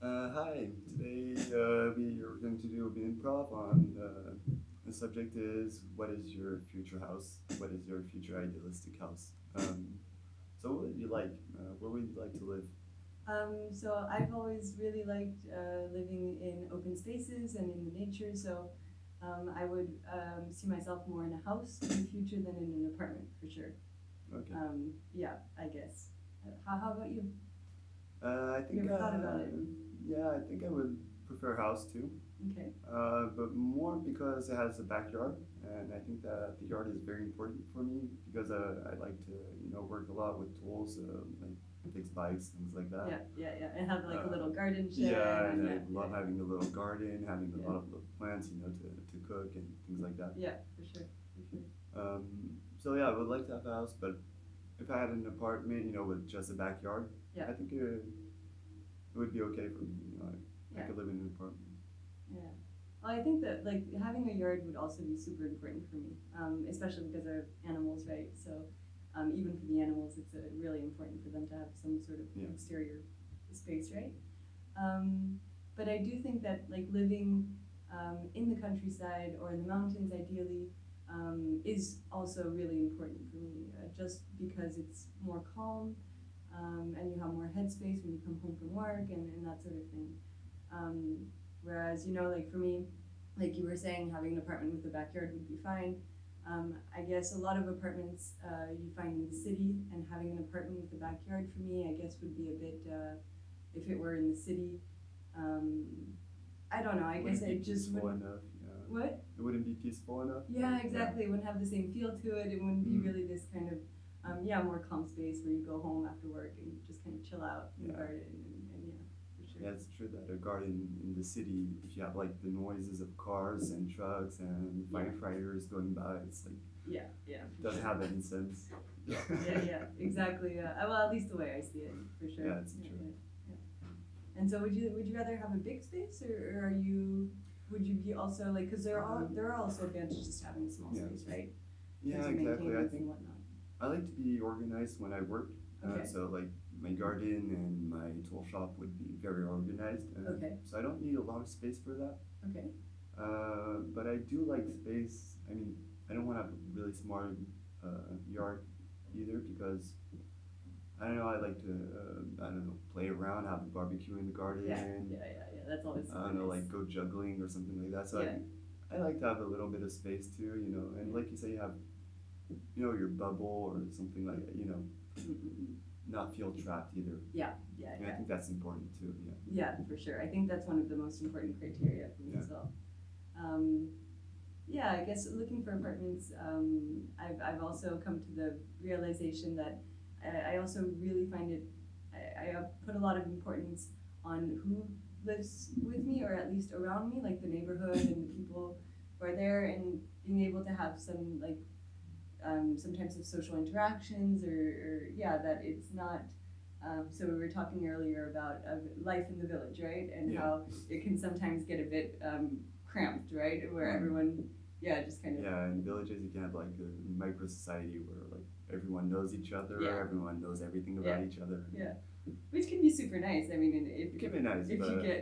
Hi, today we are going to do an improv on the subject is what is your future house? What is your future idealistic house? So what would you like? Where would you like to live? So I've always really liked living in open spaces and in the nature. So I would see myself more in a house in the future than in an apartment for sure. Okay. Yeah, I guess. How about you? I Have you think ever thought about it? yeah, I think I would prefer house too. Okay. But more because it has a backyard, and I think that the yard is very important for me because I like to work a lot with tools, like fix bikes, things like that. Yeah, yeah, yeah. And have like a Uh, little garden shed yeah, and and I yeah, yeah, love having a little garden, having a yeah, lot of little plants, to cook and things like that. yeah, for sure, for sure. Um, so yeah, I would like to have a house, but if I had an apartment, with just a backyard, Yeah, I think it would be okay for me. I yeah, could live in an apartment. yeah. Well, I think that like having a yard would also be super important for me, especially because I have animals, right? So even for the animals, it's really important for them to have some sort of Yeah, exterior space, right? Um, but I do think that like living in the countryside or in the mountains, ideally, is also really important for me, just because it's more calm and you have more headspace when you come home from work and that sort of thing. Um, Whereas, like for me, like you were saying, having an apartment with a backyard would be fine. I guess a lot of apartments you find in the city, and having an apartment with a backyard for me, I guess, would be a bit, if it were in the city, um, I don't know, I it guess wouldn't be it just peaceful wouldn't. enough. Yeah, What? it wouldn't be peaceful enough. Yeah, Yeah. exactly. It wouldn't have the same feel to it. It wouldn't be Mm. really this kind of, yeah, more calm space where you go home after work and just kind of chill out in the Yeah. garden and yeah, for sure. Yeah, it's true that a garden in the city, if you have like the noises of cars and trucks and Yeah, firefighters going by, it's like yeah, yeah, for doesn't sure. have any sense. Yeah, yeah, yeah, exactly. Well, at least the way I see it, for sure. Yeah, it's Yeah, true. yeah, yeah. And so, would you rather have a big space, or are you? Would you be also like? Because there are also advantages to having a small Yeah, space, right? In yeah, terms of exactly. I maintenance think and whatnot. I like to be organized when I work. Okay. So like my garden and my tool shop would be very organized. Okay. So I don't need a lot of space for that. Okay. But I do like space. I mean, I don't want to have a really smart yard either because I don't know. I like to I don't know, play around, have a barbecue in the garden. Yeah. Yeah. Yeah. Yeah. That's always I super don't know, nice. like go juggling or something like that. So Yeah. I like to have a little bit of space too, and Yeah. like you say, you have your bubble or something like that, Mm-mm. not feel trapped either. Yeah. Yeah. And I Yeah. think that's important too. Yeah. Yeah. For sure. I think that's one of the most important criteria for me Yeah. as well. Um, yeah, I guess looking for apartments, I've also come to the realization that I also really find it, I put a lot of importance on who lives with me or at least around me, like the neighborhood and the people who are there, and being able to have some like some types of social interactions or yeah, that it's not. So we were talking earlier about life in the village, right? And Yeah. how it can sometimes get a bit cramped, right? Where Mm. everyone, yeah, just kind of, Yeah, in villages you can have like a micro society where like everyone knows each other, yeah, everyone knows everything yeah, about each other. yeah, which can be super nice. I mean, It can be nice, if you but get